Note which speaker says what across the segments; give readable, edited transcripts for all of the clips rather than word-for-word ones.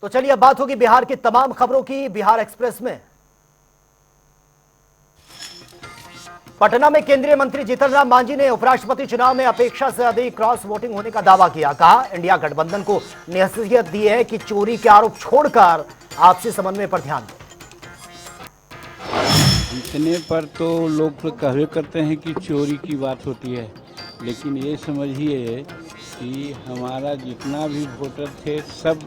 Speaker 1: तो चलिए अब बात होगी बिहार की तमाम खबरों की बिहार एक्सप्रेस में। पटना में केंद्रीय मंत्री जीतन राम मांझी ने उपराष्ट्रपति चुनाव में अपेक्षा से अधिक क्रॉस वोटिंग होने का दावा किया। कहा, इंडिया गठबंधन को नसीहत दी है कि चोरी के आरोप छोड़कर आपसी समन्वय पर ध्यान दें।
Speaker 2: जीतने पर तो लोग तो कहवे करते हैं कि चोरी की बात होती है, लेकिन ये समझिए कि हमारा जितना भी वोटर थे सब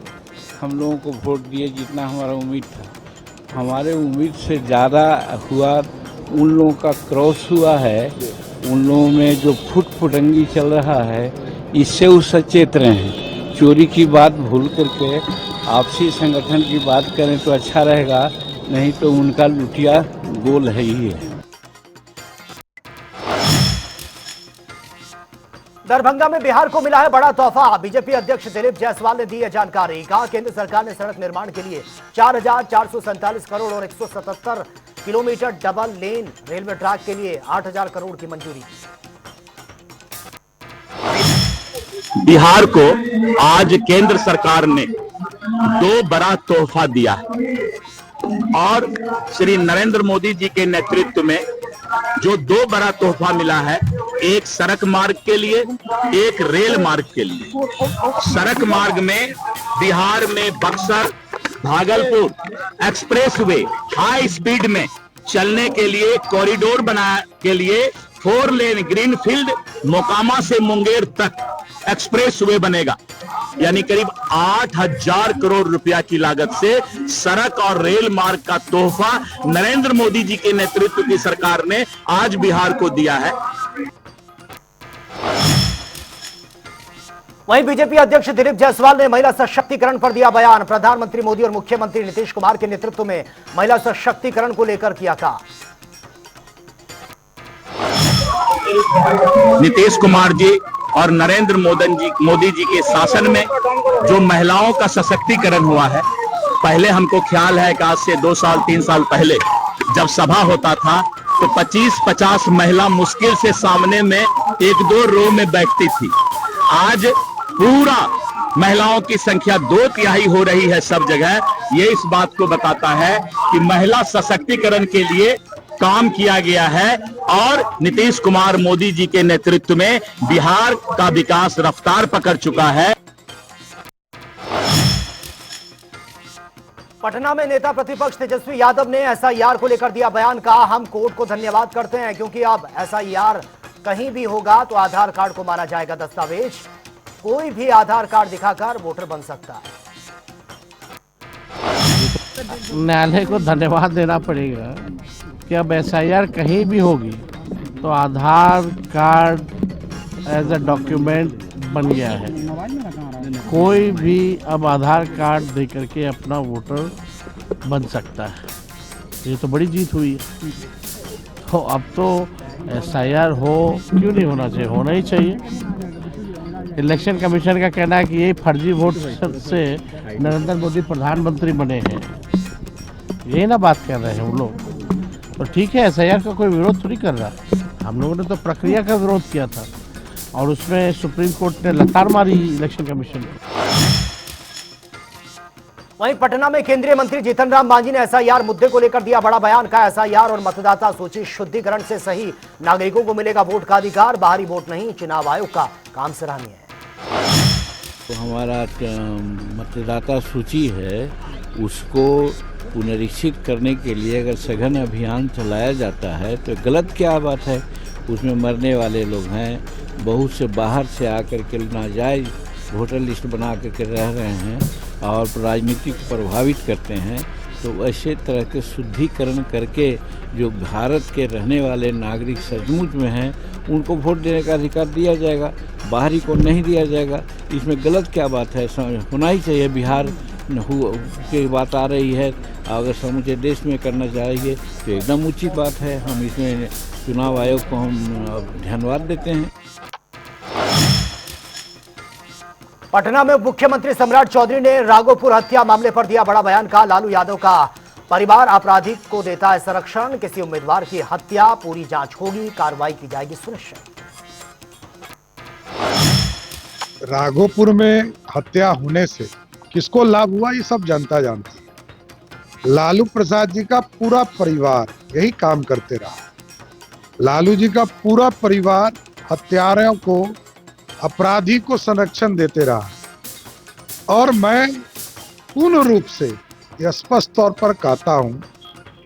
Speaker 2: हम लोगों को वोट दिए जितना हमारा उम्मीद था। हमारे उम्मीद से ज़्यादा हुआ, उन लोगों का क्रॉस हुआ है। उन लोगों में जो फुटफुटंगी चल रहा है इससे वो सचेत रहे हैं। चोरी की बात भूल करके आपसी संगठन की बात करें तो अच्छा रहेगा, नहीं तो उनका लुटिया गोल है ही है।
Speaker 1: दरभंगा में बिहार को मिला है बड़ा तोहफा। बीजेपी अध्यक्ष दिलीप जायसवाल ने दी है जानकारी। कहा, केंद्र सरकार ने सड़क निर्माण के लिए 4,447 करोड़ और 177 kilometre double lane railway track के लिए 8,000 करोड़ की मंजूरी।
Speaker 3: बिहार को आज केंद्र सरकार ने दो बड़ा तोहफा दिया है और श्री नरेंद्र मोदी जी के नेतृत्व में जो दो बड़ा तोहफा मिला है, एक सड़क मार्ग के लिए, एक रेल मार्ग के लिए। सड़क मार्ग में बिहार में Buxar Bhagalpur expressway high speed में चलने के लिए कॉरिडोर बनाने के लिए 4 लेन ग्रीनफील्ड मोकामा से मुंगेर तक एक्सप्रेसवे बनेगा, यानी करीब 8,000 करोड़ रुपया की लागत से सड़क और रेल मार्ग का तोहफा नरेंद्र मोदी जी के नेतृत्व की सरकार ने आज बिहार को दिया है।
Speaker 1: वहीं बीजेपी अध्यक्ष दिलीप जायसवाल ने महिला सशक्तिकरण पर दिया बयान। प्रधानमंत्री मोदी और मुख्यमंत्री नीतीश कुमार के नेतृत्व में महिला सशक्तिकरण को लेकर किया कहा।
Speaker 3: नीतीश कुमार जी और नरेंद्र मोदी जी के शासन में जो महिलाओं का सशक्तिकरण हुआ है, पहले हमको ख्याल है कि आज से 2 साल 3 साल पहले जब सभा होता था तो 25-50 महिला मुश्किल से सामने में 1-2 रो में बैठती थी। आज पूरा महिलाओं की संख्या 2/3 हो रही है सब जगह। ये इस बात को बताता है कि महिला सशक्तिकरण के लिए काम किया गया है और नीतीश कुमार मोदी जी के नेतृत्व में बिहार का विकास रफ्तार पकड़ चुका है।
Speaker 1: पटना में नेता प्रतिपक्ष तेजस्वी यादव ने एसआईआर को लेकर दिया बयान। कहा, हम कोर्ट को धन्यवाद करते हैं क्योंकि अब एसआईआर कहीं भी होगा तो आधार कार्ड को माना जाएगा दस्तावेज। कोई भी आधार कार्ड दिखाकर वोटर बन सकता है।
Speaker 4: न्यायालय को धन्यवाद देना पड़ेगा कि अब एसआईआर कहीं भी होगी तो आधार कार्ड एज अ डॉक्यूमेंट बन गया है। कोई भी अब आधार कार्ड दे करके अपना वोटर बन सकता है। ये तो बड़ी जीत हुई है। तो अब तो एसआईआर हो, क्यों नहीं होना चाहिए, होना ही चाहिए। इलेक्शन कमीशन का कहना है कि यही फर्जी वोट से नरेंद्र मोदी प्रधानमंत्री बने हैं। यही ना बात कर रहे हैं वो लोग। तो ठीक है, एसआईआर का कोई विरोध थोड़ी कर रहा। हम लोगों ने तो प्रक्रिया का विरोध किया था और उसमें सुप्रीम कोर्ट ने लतार मारी इलेक्शन कमीशन को।
Speaker 1: वहीं पटना में केंद्रीय मंत्री जीतन राम मांझी ने एसआईआर मुद्दे को लेकर दिया बड़ा बयान। का एसआईआर और मतदाता सूची शुद्धिकरण से सही नागरिकों को मिलेगा वोट का अधिकार, बाहरी वोट नहीं। चुनाव आयोग का काम सराहनीय है।
Speaker 2: तो हमारा मतदाता सूची है, उसको पुनरीक्षित करने के लिए अगर सघन अभियान चलाया जाता है तो गलत क्या बात है। उसमें मरने वाले लोग हैं, बहुत से बाहर से आकर के नाजायज वोटर लिस्ट बना करके रह रहे हैं और राजनीति को प्रभावित करते हैं। तो ऐसे तरह के शुद्धिकरण करके जो भारत के रहने वाले नागरिक सचमुच में हैं उनको वोट देने का अधिकार दिया जाएगा, बाहरी को नहीं दिया जाएगा। इसमें गलत क्या बात है, होना ही चाहिए। बिहार की बात आ रही है, अगर समूचे देश में करना चाहिए तो एकदम उचित बात है। हम इसमें चुनाव आयोग को हम धन्यवाद देते हैं।
Speaker 1: पटना में मुख्यमंत्री सम्राट चौधरी ने राघोपुर हत्या मामले पर दिया बड़ा बयान। का लालू यादव का परिवार आपराधी को देता है संरक्षण। किसी उम्मीदवार की हत्या पूरी जांच होगी, कार्रवाई की जाएगी सुनिश्चित।
Speaker 5: राघोपुर में हत्या होने से किसको लाभ हुआ ये सब जनता जानती है। लालू प्रसाद जी का पूरा परिवार यही काम करते रहा। लालू जी का पूरा परिवार हत्यारों को, अपराधी को संरक्षण देते रहा। और मैं पूर्ण रूप से स्पष्ट तौर पर कहता हूं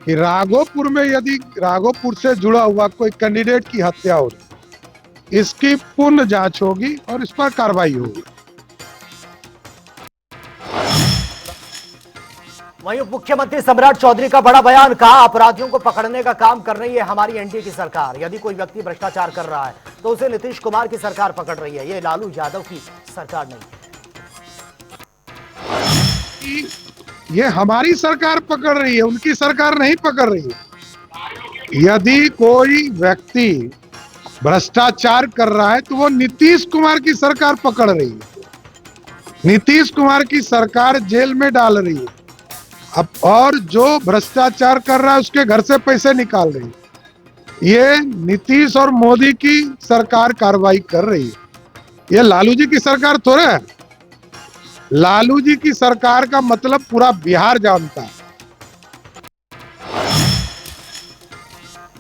Speaker 5: कि राघोपुर में यदि राघोपुर से जुड़ा हुआ कोई कैंडिडेट की हत्या हो रही, इसकी पूर्ण जांच होगी और इस पर कार्रवाई होगी।
Speaker 1: वहीं उप मुख्यमंत्री सम्राट चौधरी का बड़ा बयान, कहा अपराधियों को पकड़ने का काम कर रही है हमारी एनडीए की सरकार। यदि कोई व्यक्ति भ्रष्टाचार कर रहा है तो उसे नीतीश कुमार की सरकार पकड़ रही है, ये लालू यादव की सरकार नहीं है।
Speaker 5: ये हमारी सरकार पकड़ रही है, उनकी सरकार नहीं पकड़ रही है। यदि कोई व्यक्ति भ्रष्टाचार कर रहा है तो वो नीतीश कुमार की सरकार पकड़ रही है। नीतीश कुमार की सरकार जेल में डाल रही है अब, और जो भ्रष्टाचार कर रहा है उसके घर से पैसे निकाल रही है। ये नीतीश और मोदी की सरकार कार्रवाई कर रही है। ये लालू जी की सरकार थोड़ा है। लालू जी की सरकार का मतलब पूरा बिहार जानता है।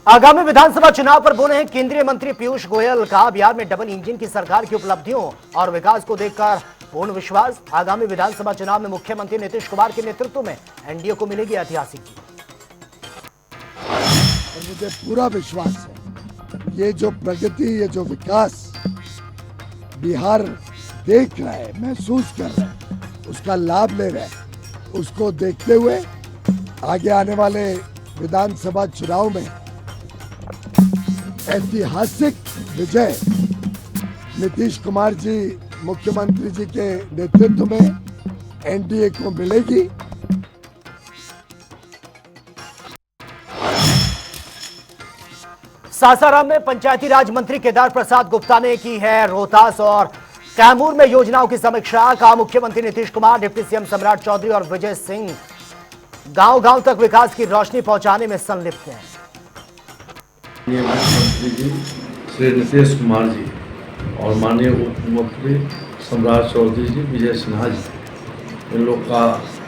Speaker 1: आगामी विधानसभा चुनाव पर बोले हैं केंद्रीय मंत्री पीयूष गोयल, कहा बिहार में डबल इंजन की सरकार की उपलब्धियों और विकास को देखकर पूर्ण विश्वास। आगामी विधानसभा चुनाव में मुख्यमंत्री नीतीश कुमार के नेतृत्व में एनडीए को मिलेगी ऐतिहासिक जीत।
Speaker 6: और मुझे पूरा विश्वास है ये जो प्रगति, ये जो विकास बिहार देख रहा है, महसूस कर रहा है, उसका लाभ ले रहा है, उसको देखते हुए आगे आने वाले विधानसभा चुनाव में ऐतिहासिक विजय नीतीश कुमार जी मुख्यमंत्री जी के नेतृत्व में एनडीए को मिलेगी।
Speaker 1: सासाराम में पंचायती राज मंत्री केदार प्रसाद गुप्ता ने की है रोहतास और कैमूर में योजनाओं की समीक्षा। कहा मुख्यमंत्री नीतीश कुमार, डिप्टी सीएम सम्राट चौधरी और विजय सिंह गांव गांव तक विकास की रोशनी पहुंचाने में संलिप्त हैं।
Speaker 7: मुख्यमंत्री जी श्री नीतीश कुमार जी और माननीय उप मुख्यमंत्री सम्राट चौधरी जी, विजय सिन्हा जी, इन लोग का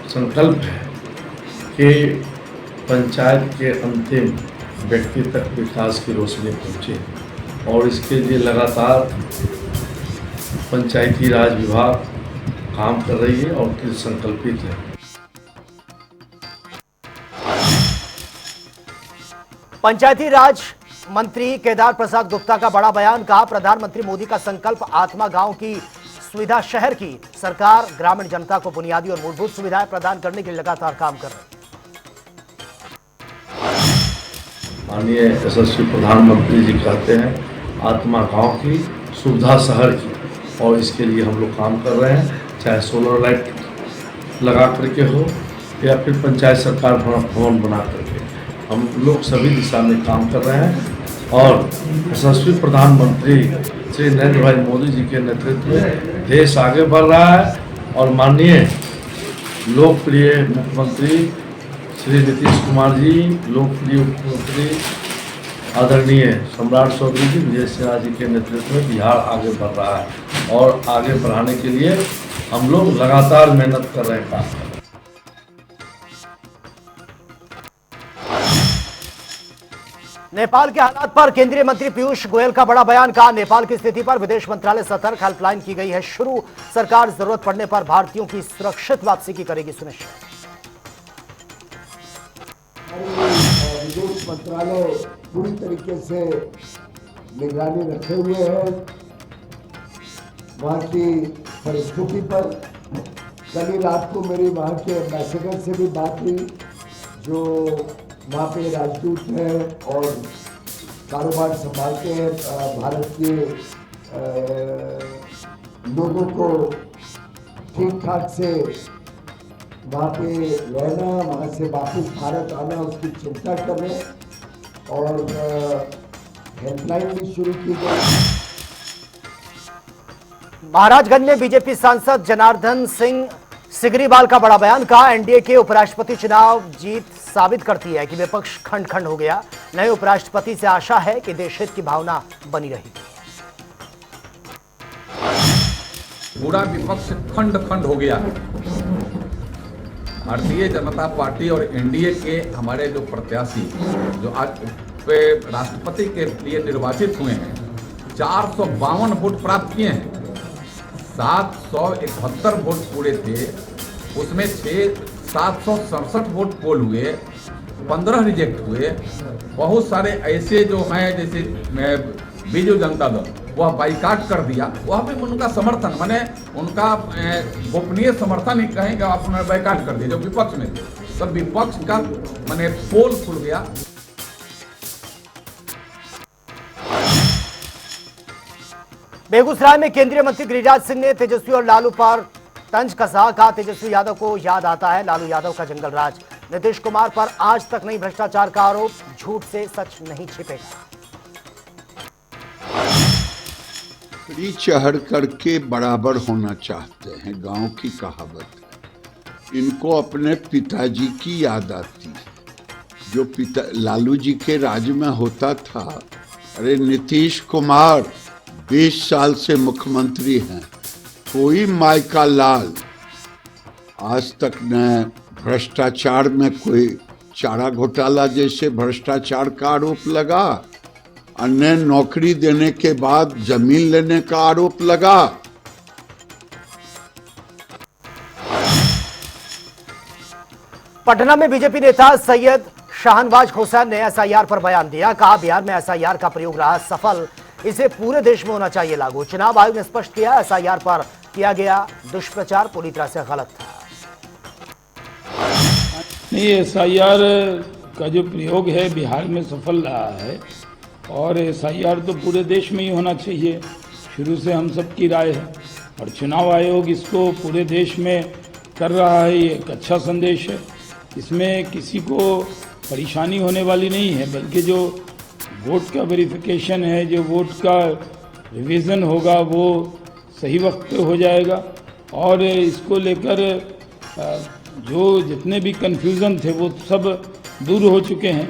Speaker 7: संकल्प है कि पंचायत के अंतिम व्यक्ति तक विकास की रोशनी पहुँचे और इसके लिए लगातार पंचायती राज विभाग काम कर रही है और कृत संकल्पित है।
Speaker 1: पंचायती राज मंत्री केदार प्रसाद गुप्ता का बड़ा बयान, कहा प्रधानमंत्री मोदी का संकल्प आत्मा गांव की सुविधा शहर की। सरकार ग्रामीण जनता को बुनियादी और मूलभूत सुविधाएं प्रदान करने के लिए लगातार काम कर रही है।
Speaker 7: माननीय यशस्वी प्रधानमंत्री जी कहते हैं आत्मा गांव की, सुविधा शहर की, और इसके लिए हम लोग काम कर रहे हैं, चाहे सोलर लाइट लगा करके हो या फिर पंचायत सरकार भवन बना करके, हम लोग सभी दिशा में काम कर रहे हैं। और यशस्वी प्रधानमंत्री श्री नरेंद्र भाई मोदी जी के नेतृत्व में देश आगे बढ़ रहा है और माननीय लोकप्रिय मुख्यमंत्री श्री नीतीश कुमार जी, लोकप्रिय मुख्यमंत्री आदरणीय सम्राट चौधरी जी, विजय सिन्हा जी के नेतृत्व में बिहार आगे बढ़ रहा है और आगे बढ़ाने के लिए हम लोग लगातार मेहनत कर रहे हैं, काम कर रहे हैं।
Speaker 1: नेपाल के हालात पर केंद्रीय मंत्री पीयूष गोयल का बड़ा बयान, कहा नेपाल की स्थिति पर विदेश मंत्रालय सतर्क, हेल्पलाइन की गई है शुरू। सरकार जरूरत पड़ने पर भारतीयों की सुरक्षित वापसी की करेगी सुनिश्चित।
Speaker 6: विदेश मंत्रालय पूरी तरीके से निगरानी रखे हुए है वहाँ की परिस्थिति पर। कल ही रात को मेरी वहाँ के एम्बेसडर से भी बात हुई, जो वहाँ पे राजदूत हैं और कारोबार संभालते हैं भारत के लोगों को ठीक ठाक से वहाँ पे रहना, वहाँ से वापस भारत आना, उसकी चिंता कर रहे हैं और हेल्पलाइन भी शुरू की गई।
Speaker 1: महाराजगंज में बीजेपी सांसद जनार्दन सिंह सिगरीवाल का बड़ा बयान, कहा एनडीए के उपराष्ट्रपति चुनाव जीत साबित करती है कि विपक्ष खंड खंड हो गया। नए उपराष्ट्रपति से आशा है कि देश हित की भावना बनी रहेगी।
Speaker 8: पूरा विपक्ष खंड खंड हो गया है भारतीय जनता पार्टी और एनडीए के हमारे जो प्रत्याशी जो आज पे राष्ट्रपति के लिए निर्वाचित हुए हैं 452 वोट प्राप्त किए हैं। 771 वोट पूरे थे, उसमें 767 वोट पोल हुए, 15 रिजेक्ट हुए। बहुत सारे ऐसे जो हैं जैसे बीजू जनता दल वह बाइकाट कर दिया, वह भी उनका समर्थन माने उनका गोपनीय समर्थन ही कहेंगे, आप उन्होंने बाइकाट कर दिया जो विपक्ष में थे। तब विपक्ष का माने पोल खुल गया।
Speaker 1: बेगूसराय में केंद्रीय मंत्री गिरिराज सिंह ने तेजस्वी और लालू पर तंज कसा। कहा तेजस्वी यादव को याद आता है लालू यादव का जंगल राज। नीतीश कुमार पर आज तक नहीं भ्रष्टाचार का आरोप, झूठ से सच नहीं छिपेगा।
Speaker 9: खड़ी चढ़ करके बराबर होना चाहते हैं, गांव की कहावत है। इनको अपने पिताजी की याद आती है जो लालू जी के राज में होता था। अरे नीतीश कुमार 20 साल से मुख्यमंत्री हैं, कोई माई का लाल आज तक न भ्रष्टाचार में कोई चारा घोटाला जैसे भ्रष्टाचार का आरोप लगा, अन्य नौकरी देने के बाद जमीन लेने का आरोप लगा।
Speaker 1: पटना में बीजेपी नेता सैयद शाहनवाज हुसैन ने एसआईआर पर बयान दिया। कहा बिहार में एसआईआर का प्रयोग रहा सफल, इसे पूरे देश में होना चाहिए लागू। चुनाव आयोग ने स्पष्ट किया एसआईआर पर किया गया दुष्प्रचार पूरी तरह से गलत था।
Speaker 10: नहीं, एसआईआर का जो प्रयोग है बिहार में सफल रहा है और एसआईआर तो पूरे देश में ही होना चाहिए, शुरू से हम सब की राय है। और चुनाव आयोग इसको पूरे देश में कर रहा है, ये एक अच्छा संदेश है। इसमें किसी को परेशानी होने वाली नहीं है, बल्कि जो वोट का वेरिफिकेशन है, जो वोट का रिवीजन होगा वो सही वक्त पे हो जाएगा। और इसको लेकर जो जितने भी कन्फ्यूज़न थे वो सब दूर हो चुके हैं।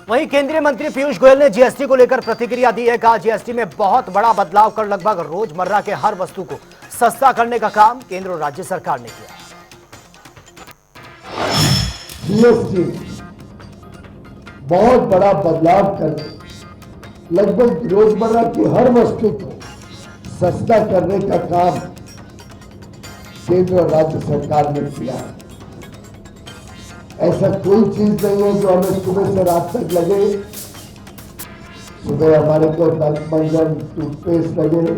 Speaker 1: वहीं केंद्रीय मंत्री पीयूष गोयल ने जीएसटी को लेकर प्रतिक्रिया दी है। कहा जीएसटी में बहुत बड़ा बदलाव कर लगभग रोजमर्रा के हर वस्तु को सस्ता करने का काम केंद्र और राज्य सरकार ने किया।
Speaker 6: जीएसटी बहुत बड़ा बदलाव कर लगभग रोजमर्रा की हर वस्तु को सस्ता करने का काम केंद्र और राज्य सरकार ने किया है। ऐसा कोई चीज नहीं है जो हमें सुबह से रात तक लगे। सुबह हमारे को दंत मंजन, टूथपेस्ट लगे,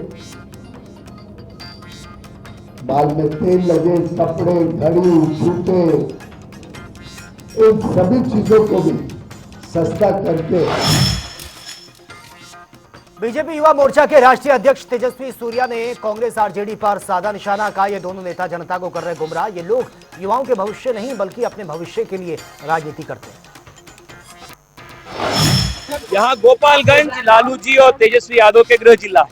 Speaker 6: बाल में तेल लगे, कपड़े, घड़ी, जूते, इन सभी चीजों को भी सस्ता करके।
Speaker 1: बीजेपी युवा मोर्चा के राष्ट्रीय अध्यक्ष तेजस्वी सूर्या ने कांग्रेस आरजेडी पर साधा निशाना। कहा ये दोनों नेता जनता को कर रहे गुमराह। ये लोग युवाओं के भविष्य नहीं बल्कि अपने भविष्य के लिए राजनीति करते हैं।
Speaker 11: यहाँ गोपालगंज लालू जी और तेजस्वी यादव के गृह जिला,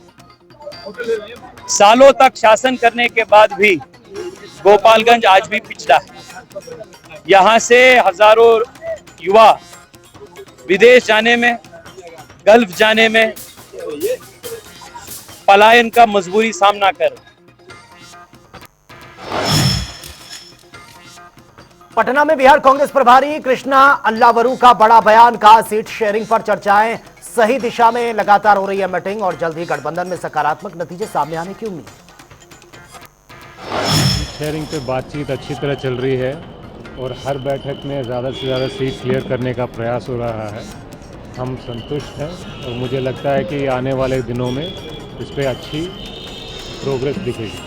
Speaker 11: सालों तक शासन करने के बाद भी गोपालगंज आज भी पिछड़ा है। यहाँ से हजारों युवा विदेश जाने में, गल्फ जाने में, पलायन का मजबूरी सामना कर।
Speaker 1: पटना में बिहार कांग्रेस प्रभारी कृष्णा अल्लावरू का बड़ा बयान। कहा सीट शेयरिंग पर चर्चाएं सही दिशा में लगातार हो रही है मीटिंग और जल्द ही गठबंधन में सकारात्मक नतीजे सामने आने की उम्मीद।
Speaker 12: शेयरिंग पे बातचीत अच्छी तरह चल रही है और हर बैठक में ज़्यादा से ज़्यादा सीट क्लियर करने का प्रयास हो रहा है। हम संतुष्ट हैं और मुझे लगता है कि आने वाले दिनों में इस पर अच्छी प्रोग्रेस दिखेगी।